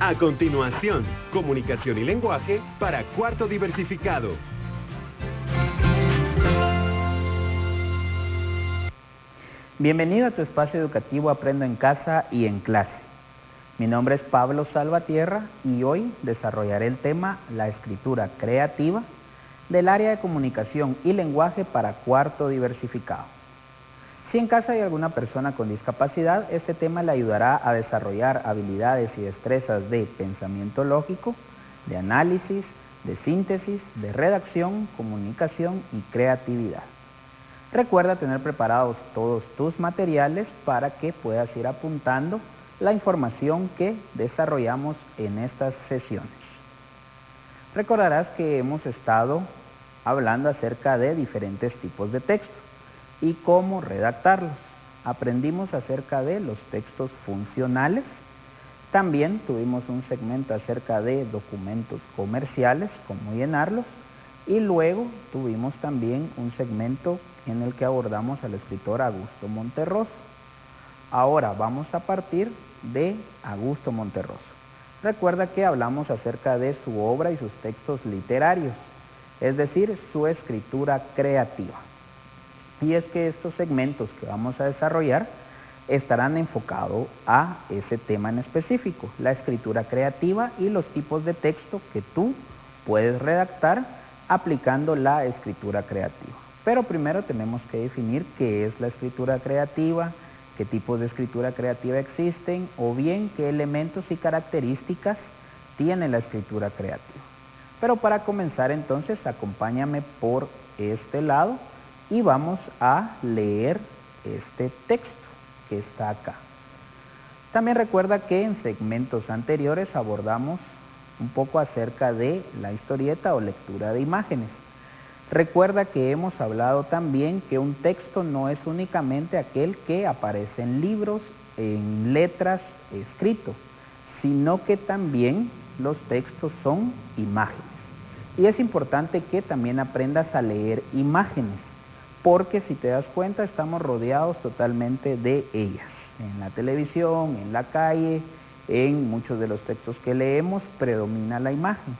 A continuación, comunicación y lenguaje para cuarto diversificado. Bienvenido a tu espacio educativo Aprendo en Casa y en Clase. Mi nombre es Pablo Salvatierra y hoy desarrollaré el tema La escritura creativa del área de comunicación y lenguaje para cuarto diversificado. Si en casa hay alguna persona con discapacidad, este tema le ayudará a desarrollar habilidades y destrezas de pensamiento lógico, de análisis, de síntesis, de redacción, comunicación y creatividad. Recuerda tener preparados todos tus materiales para que puedas ir apuntando la información que desarrollamos en estas sesiones. Recordarás que hemos estado hablando acerca de diferentes tipos de texto y cómo redactarlos. Aprendimos acerca de los textos funcionales. También tuvimos un segmento acerca de documentos comerciales, cómo llenarlos. Y luego tuvimos también un segmento en el que abordamos al escritor Augusto Monterroso. Ahora vamos a partir de Augusto Monterroso. Recuerda que hablamos acerca de su obra y sus textos literarios, es decir, su escritura creativa. Y es que estos segmentos que vamos a desarrollar estarán enfocados a ese tema en específico, la escritura creativa y los tipos de texto que tú puedes redactar aplicando la escritura creativa. Pero primero tenemos que definir qué es la escritura creativa, qué tipos de escritura creativa existen o bien qué elementos y características tiene la escritura creativa. Pero para comenzar entonces acompáñame por este lado y vamos a leer este texto que está acá. También recuerda que en segmentos anteriores abordamos un poco acerca de la historieta o lectura de imágenes. Recuerda que hemos hablado también que un texto no es únicamente aquel que aparece en libros, en letras, escrito, sino que también los textos son imágenes. Y es importante que también aprendas a leer imágenes, porque si te das cuenta estamos rodeados totalmente de ellas. En la televisión, en la calle, en muchos de los textos que leemos predomina la imagen.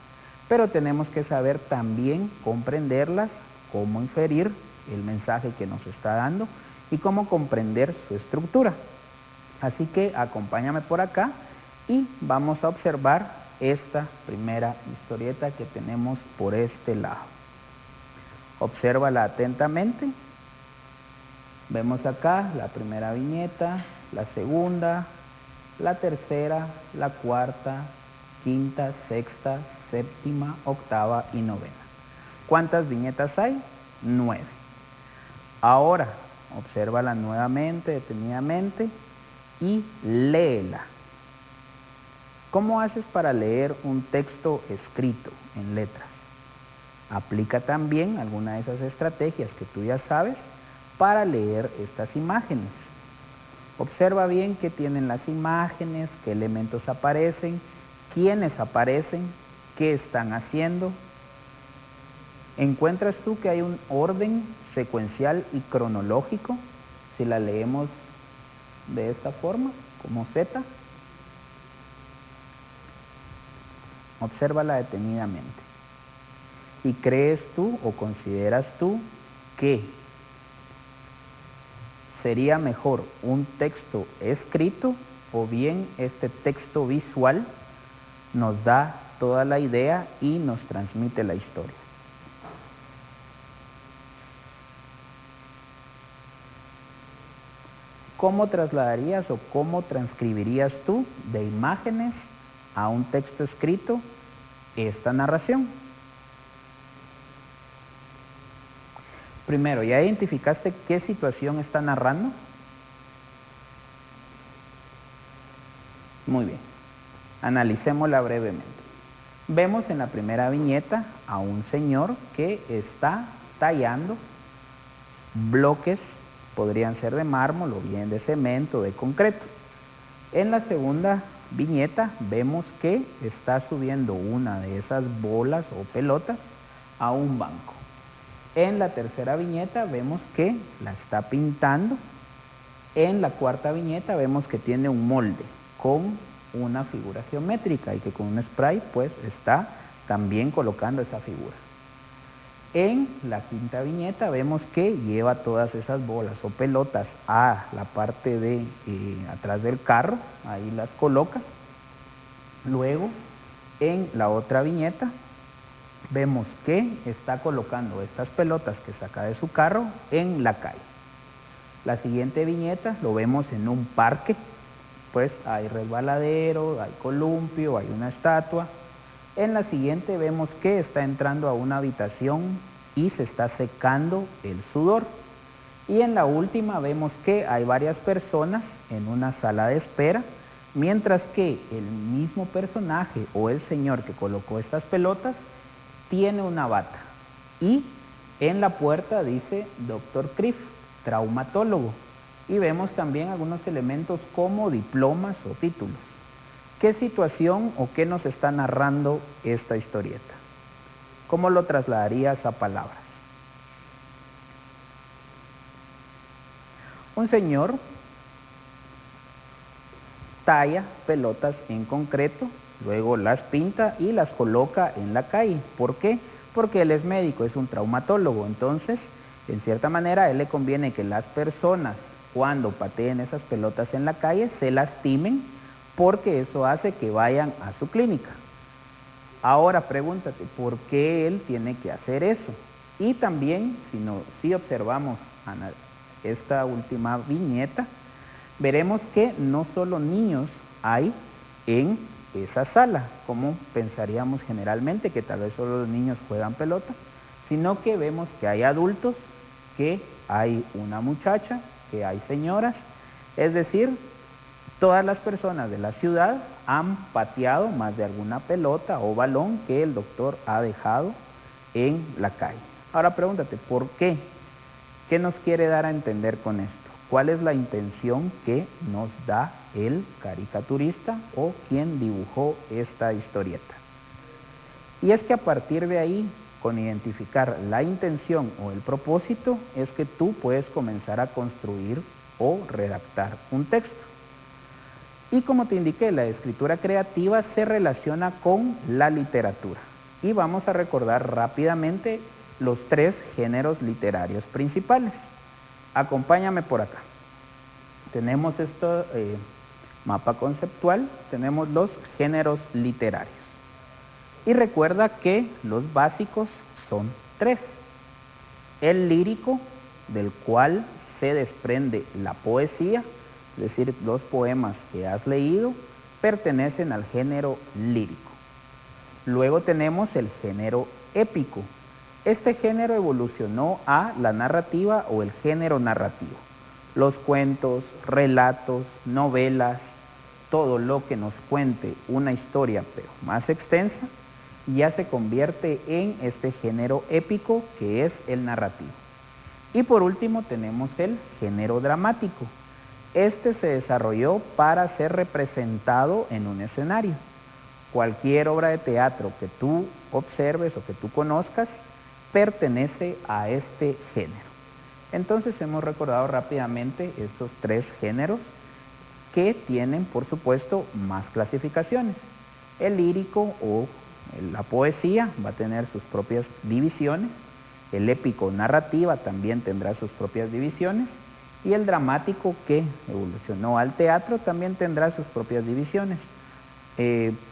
Pero tenemos que saber también comprenderlas, cómo inferir el mensaje que nos está dando y cómo comprender su estructura. Así que acompáñame por acá y vamos a observar esta primera historieta que tenemos por este lado. Obsérvala atentamente. Vemos acá la primera viñeta, la segunda, la tercera, la cuarta, quinta, sexta, séptima, octava y novena. ¿Cuántas viñetas hay? 9. Ahora, obsérvala nuevamente, detenidamente y léela. ¿Cómo haces para leer un texto escrito en letras? Aplica también alguna de esas estrategias que tú ya sabes para leer estas imágenes. Observa bien qué tienen las imágenes, qué elementos aparecen, quiénes aparecen, qué están haciendo. ¿Encuentras tú que hay un orden secuencial y cronológico? Si la leemos de esta forma, como Z. Obsérvala detenidamente. ¿Y crees tú o consideras tú que sería mejor un texto escrito o bien este texto visual nos da toda la idea y nos transmite la historia? ¿Cómo trasladarías o cómo transcribirías tú de imágenes a un texto escrito esta narración? Primero, ¿ya identificaste qué situación está narrando? Muy bien, analicémosla brevemente. Vemos en la primera viñeta a un señor que está tallando bloques, podrían ser de mármol o bien de cemento, de concreto. En la segunda viñeta vemos que está subiendo una de esas bolas o pelotas a un banco. En la tercera viñeta vemos que la está pintando. En la cuarta viñeta vemos que tiene un molde con una figura geométrica y que con un spray pues está también colocando esa figura. En la quinta viñeta vemos que lleva todas esas bolas o pelotas a la parte de atrás del carro, ahí las coloca. Luego, en la otra viñeta, vemos que está colocando estas pelotas que saca de su carro en la calle. La siguiente viñeta lo vemos en un parque, pues hay resbaladero, hay columpio, hay una estatua. En la siguiente vemos que está entrando a una habitación y se está secando el sudor. Y en la última vemos que hay varias personas en una sala de espera, mientras que el mismo personaje o el señor que colocó estas pelotas tiene una bata. Y en la puerta dice Dr. Criff, traumatólogo. Y vemos también algunos elementos como diplomas o títulos. ¿Qué situación o qué nos está narrando esta historieta? ¿Cómo lo trasladarías a palabras? Un señor talla pelotas en concreto, luego las pinta y las coloca en la calle. ¿Por qué? Porque él es médico, es un traumatólogo. Entonces, en cierta manera, a él le conviene que las personas, cuando pateen esas pelotas en la calle, se lastimen, porque eso hace que vayan a su clínica. Ahora pregúntate, ¿por qué él tiene que hacer eso? Y también, si observamos esta última viñeta, veremos que no solo niños hay en esa sala, como pensaríamos generalmente, que tal vez solo los niños juegan pelota, sino que vemos que hay adultos, que hay una muchacha, que hay señoras, es decir, todas las personas de la ciudad han pateado más de alguna pelota o balón que el doctor ha dejado en la calle. Ahora pregúntate, ¿por qué? ¿Qué nos quiere dar a entender con esto? ¿Cuál es la intención que nos da el caricaturista o quien dibujó esta historieta? Y es que a partir de ahí, con identificar la intención o el propósito, es que tú puedes comenzar a construir o redactar un texto. Y como te indiqué, la escritura creativa se relaciona con la literatura. Y vamos a recordar rápidamente los 3 géneros literarios principales. Acompáñame por acá. Tenemos este mapa conceptual, tenemos los géneros literarios. Y recuerda que los básicos son 3. El lírico, del cual se desprende la poesía, es decir, los poemas que has leído pertenecen al género lírico. Luego tenemos el género épico. Este género evolucionó a la narrativa o el género narrativo. Los cuentos, relatos, novelas, todo lo que nos cuente una historia pero más extensa, ya se convierte en este género épico que es el narrativo. Y por último tenemos el género dramático. Este se desarrolló para ser representado en un escenario. Cualquier obra de teatro que tú observes o que tú conozcas pertenece a este género. Entonces hemos recordado rápidamente estos 3 géneros que tienen, por supuesto, más clasificaciones. El lírico o la poesía va a tener sus propias divisiones, el épico narrativa también tendrá sus propias divisiones, y el dramático, que evolucionó al teatro, también tendrá sus propias divisiones.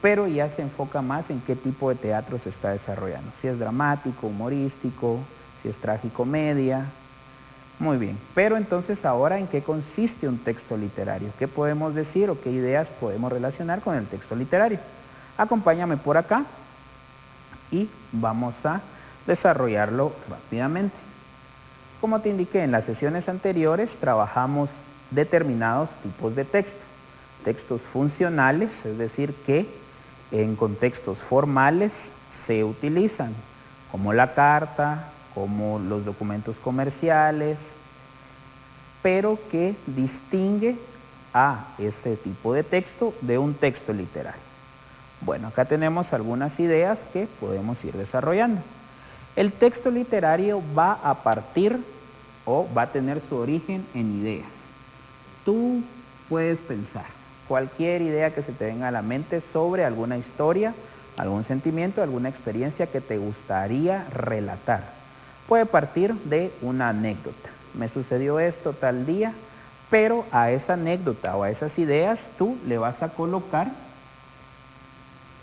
Pero ya se enfoca más en qué tipo de teatro se está desarrollando. Si es dramático, humorístico, si es tragicomedia. Muy bien, pero entonces ahora, ¿en qué consiste un texto literario? ¿Qué podemos decir o qué ideas podemos relacionar con el texto literario? Acompáñame por acá y vamos a desarrollarlo rápidamente. Como te indiqué en las sesiones anteriores, trabajamos determinados tipos de texto. Textos funcionales, es decir, que en contextos formales se utilizan, como la carta, como los documentos comerciales, pero que distingue a este tipo de texto de un texto literario. Bueno, acá tenemos algunas ideas que podemos ir desarrollando. El texto literario va a partir o va a tener su origen en ideas. Tú puedes pensar, cualquier idea que se te venga a la mente sobre alguna historia, algún sentimiento, alguna experiencia que te gustaría relatar. Puede partir de una anécdota. Me sucedió esto tal día, pero a esa anécdota o a esas ideas tú le vas a colocar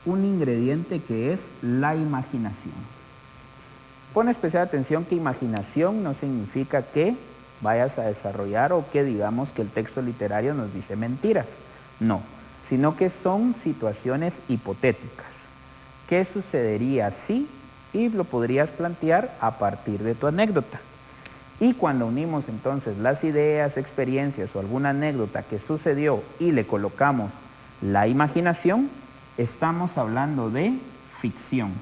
un ingrediente que es la imaginación. Pon especial atención que imaginación no significa que vayas a desarrollar o que digamos que el texto literario nos dice mentiras. No, sino que son situaciones hipotéticas. ¿Qué sucedería si? Y lo podrías plantear a partir de tu anécdota. Y cuando unimos entonces las ideas, experiencias o alguna anécdota que sucedió y le colocamos la imaginación, estamos hablando de ficción.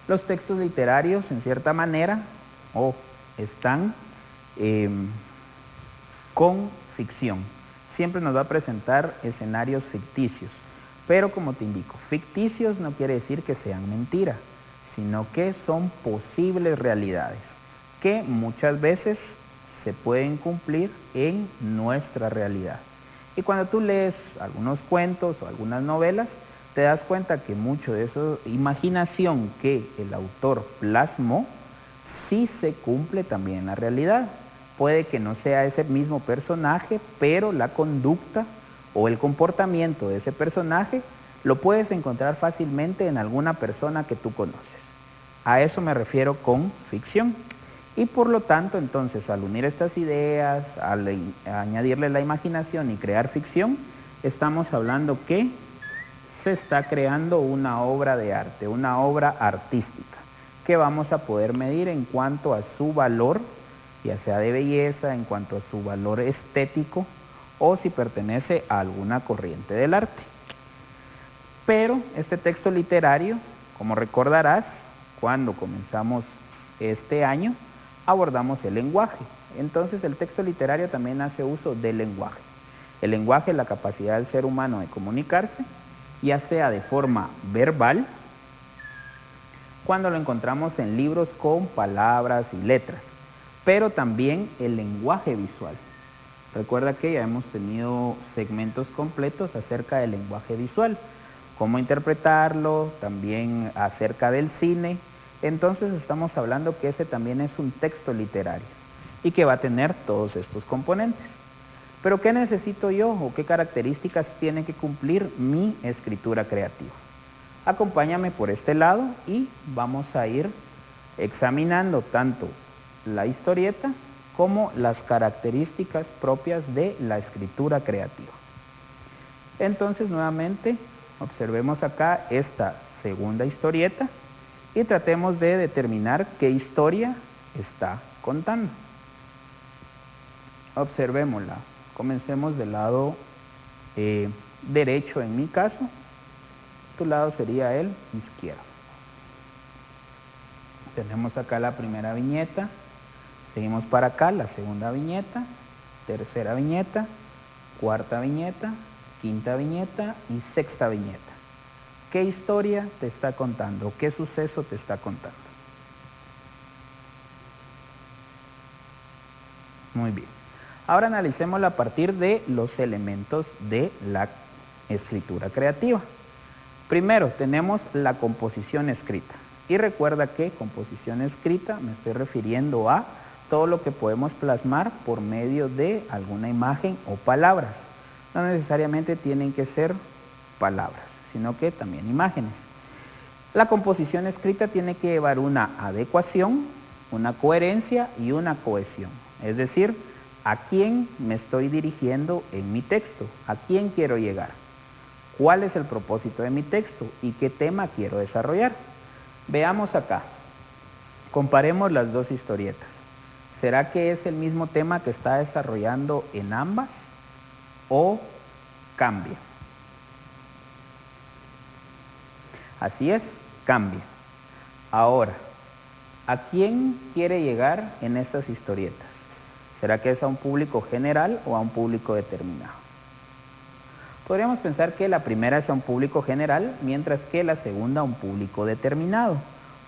Los textos literarios, en cierta manera, están con ficción. Siempre nos va a presentar escenarios ficticios. Pero como te indico, ficticios no quiere decir que sean mentiras, sino que son posibles realidades que muchas veces se pueden cumplir en nuestra realidad. Y cuando tú lees algunos cuentos o algunas novelas, te das cuenta que mucho de esa imaginación que el autor plasmó, sí se cumple también en la realidad. Puede que no sea ese mismo personaje, pero la conducta o el comportamiento de ese personaje lo puedes encontrar fácilmente en alguna persona que tú conoces. A eso me refiero con ficción. Y por lo tanto, entonces, al unir estas ideas, al añadirle la imaginación y crear ficción, estamos hablando que se está creando una obra de arte, una obra artística, que vamos a poder medir en cuanto a su valor, ya sea de belleza, en cuanto a su valor estético, o si pertenece a alguna corriente del arte. Pero este texto literario, como recordarás, cuando comenzamos este año, abordamos el lenguaje. Entonces el texto literario también hace uso del lenguaje. El lenguaje es la capacidad del ser humano de comunicarse, ya sea de forma verbal, cuando lo encontramos en libros con palabras y letras, pero también el lenguaje visual. Recuerda que ya hemos tenido segmentos completos acerca del lenguaje visual, cómo interpretarlo, también acerca del cine. Entonces estamos hablando que ese también es un texto literario y que va a tener todos estos componentes. Pero ¿qué necesito yo o qué características tiene que cumplir mi escritura creativa? Acompáñame por este lado y vamos a ir examinando tanto la historieta como las características propias de la escritura creativa. Entonces nuevamente observemos acá esta segunda historieta y tratemos de determinar qué historia está contando. Observémosla. Comencemos del lado derecho en mi caso. Tu lado sería el izquierdo. Tenemos acá la primera viñeta. Seguimos para acá, la segunda viñeta, tercera viñeta, cuarta viñeta, quinta viñeta y sexta viñeta. ¿Qué historia te está contando? ¿Qué suceso te está contando? Muy bien. Ahora analicémosla a partir de los elementos de la escritura creativa. Primero tenemos la composición escrita. Y recuerda que composición escrita me estoy refiriendo a todo lo que podemos plasmar por medio de alguna imagen o palabras. No necesariamente tienen que ser palabras, sino que también imágenes. La composición escrita tiene que llevar una adecuación, una coherencia y una cohesión. Es decir, ¿a quién me estoy dirigiendo en mi texto? ¿A quién quiero llegar? ¿Cuál es el propósito de mi texto? ¿Y qué tema quiero desarrollar? Veamos acá. Comparemos las dos historietas. ¿Será que es el mismo tema que está desarrollando en ambas o cambia? Así es, cambia. Ahora, ¿a quién quiere llegar en estas historietas? ¿Será que es a un público general o a un público determinado? Podríamos pensar que la primera es a un público general, mientras que la segunda a un público determinado.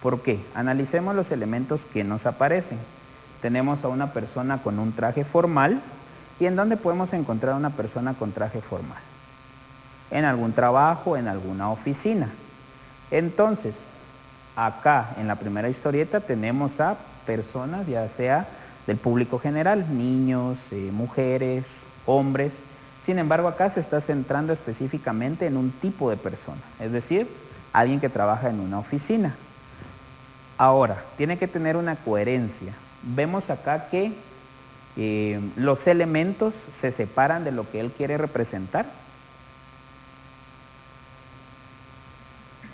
¿Por qué? Analicemos los elementos que nos aparecen. Tenemos a una persona con un traje formal ¿Y en dónde podemos encontrar una persona con traje formal? En algún trabajo, en alguna oficina. Entonces, acá en la primera historieta tenemos a personas, ya sea del público general, niños, mujeres, hombres. Sin embargo, acá se está centrando específicamente en un tipo de persona, es decir, alguien que trabaja en una oficina. Ahora, tiene que tener una coherencia. Vemos acá que los elementos se separan de lo que él quiere representar.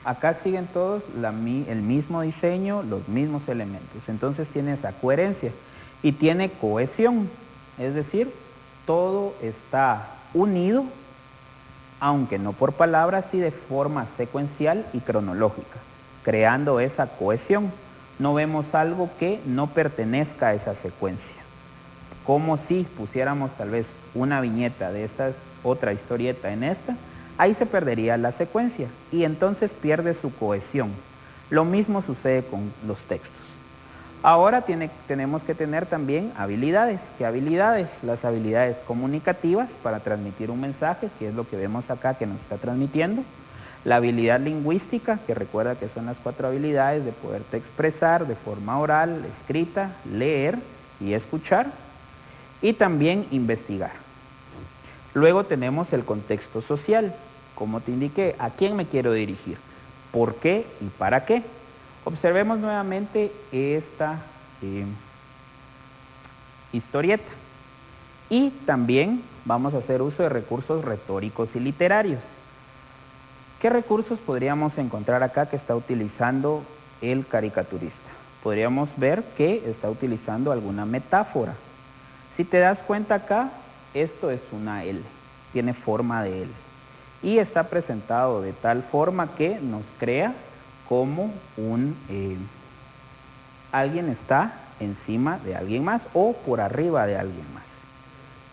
Acá siguen todos el mismo diseño, los mismos elementos. Entonces tiene esa coherencia y tiene cohesión, es decir, todo está unido, aunque no por palabras, sí de forma secuencial y cronológica, creando esa cohesión. No vemos algo que no pertenezca a esa secuencia. Como si pusiéramos tal vez una viñeta de esta otra historieta en esta, ahí se perdería la secuencia y entonces pierde su cohesión. Lo mismo sucede con los textos. Ahora tenemos que tener también habilidades. ¿Qué habilidades? Las habilidades comunicativas para transmitir un mensaje, que es lo que vemos acá que nos está transmitiendo. La habilidad lingüística, que recuerda que son las 4 habilidades de poderte expresar de forma oral, escrita, leer y escuchar. Y también investigar. Luego tenemos el contexto social. Como te indiqué, ¿a quién me quiero dirigir? ¿Por qué y para qué? Observemos nuevamente esta historieta. Y también vamos a hacer uso de recursos retóricos y literarios. ¿Qué recursos podríamos encontrar acá que está utilizando el caricaturista? Podríamos ver que está utilizando alguna metáfora. Si te das cuenta acá, esto es una L, tiene forma de L. Y está presentado de tal forma que nos crea como alguien está encima de alguien más o por arriba de alguien más.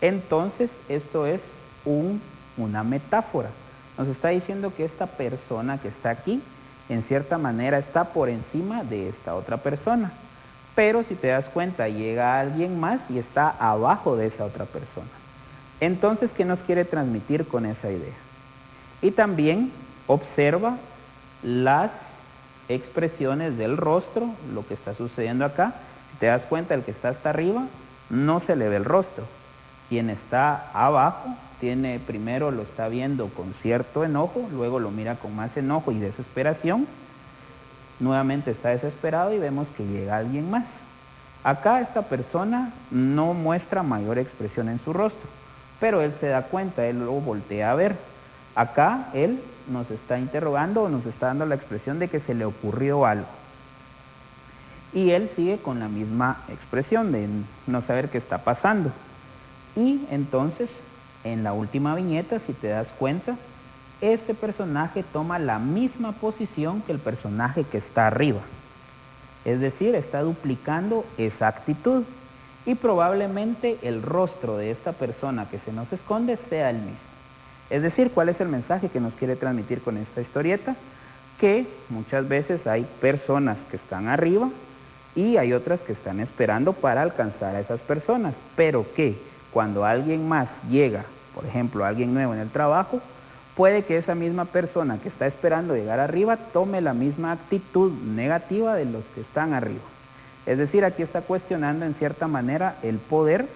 Entonces, esto es una metáfora. Nos está diciendo que esta persona que está aquí, en cierta manera, está por encima de esta otra persona. Pero si te das cuenta, llega alguien más y está abajo de esa otra persona. Entonces, ¿qué nos quiere transmitir con esa idea? Y también observa las expresiones del rostro, lo que está sucediendo acá. Si te das cuenta, el que está hasta arriba no se le ve el rostro. Quien está abajo primero lo está viendo con cierto enojo, luego lo mira con más enojo y desesperación. Nuevamente está desesperado y vemos que llega alguien más. Acá esta persona no muestra mayor expresión en su rostro, pero él se da cuenta, él lo voltea a ver. Acá él nos está interrogando o nos está dando la expresión de que se le ocurrió algo. Y él sigue con la misma expresión de no saber qué está pasando. Y entonces, en la última viñeta, si te das cuenta, este personaje toma la misma posición que el personaje que está arriba. Es decir, está duplicando esa actitud. Y probablemente el rostro de esta persona que se nos esconde sea el mismo. Es decir, ¿cuál es el mensaje que nos quiere transmitir con esta historieta? Que muchas veces hay personas que están arriba y hay otras que están esperando para alcanzar a esas personas, pero que cuando alguien más llega, por ejemplo, alguien nuevo en el trabajo, puede que esa misma persona que está esperando llegar arriba tome la misma actitud negativa de los que están arriba. Es decir, aquí está cuestionando en cierta manera el poder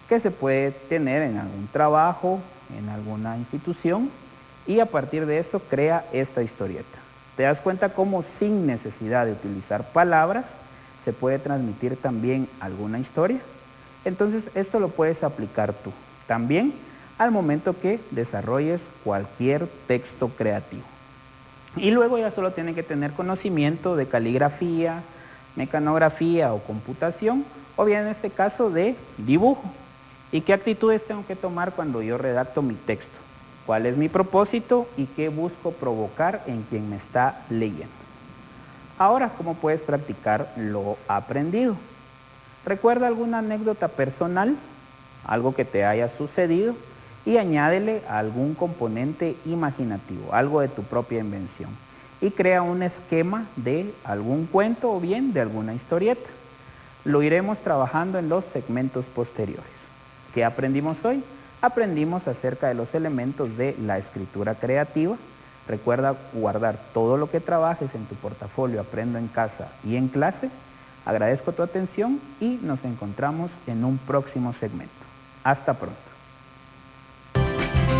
que se puede tener en algún trabajo, en alguna institución, y a partir de eso crea esta historieta. ¿Te das cuenta cómo sin necesidad de utilizar palabras se puede transmitir también alguna historia? Entonces esto lo puedes aplicar tú también al momento que desarrolles cualquier texto creativo. Y luego ya solo tienen que tener conocimiento de caligrafía, mecanografía o computación, o bien en este caso de dibujo. ¿Y qué actitudes tengo que tomar cuando yo redacto mi texto? ¿Cuál es mi propósito y qué busco provocar en quien me está leyendo? Ahora, ¿cómo puedes practicar lo aprendido? Recuerda alguna anécdota personal, algo que te haya sucedido, y añádele algún componente imaginativo, algo de tu propia invención. Y crea un esquema de algún cuento o bien de alguna historieta. Lo iremos trabajando en los segmentos posteriores. ¿Qué aprendimos hoy? Aprendimos acerca de los elementos de la escritura creativa. Recuerda guardar todo lo que trabajes en tu portafolio Aprendo en Casa y en clase. Agradezco tu atención y nos encontramos en un próximo segmento. Hasta pronto.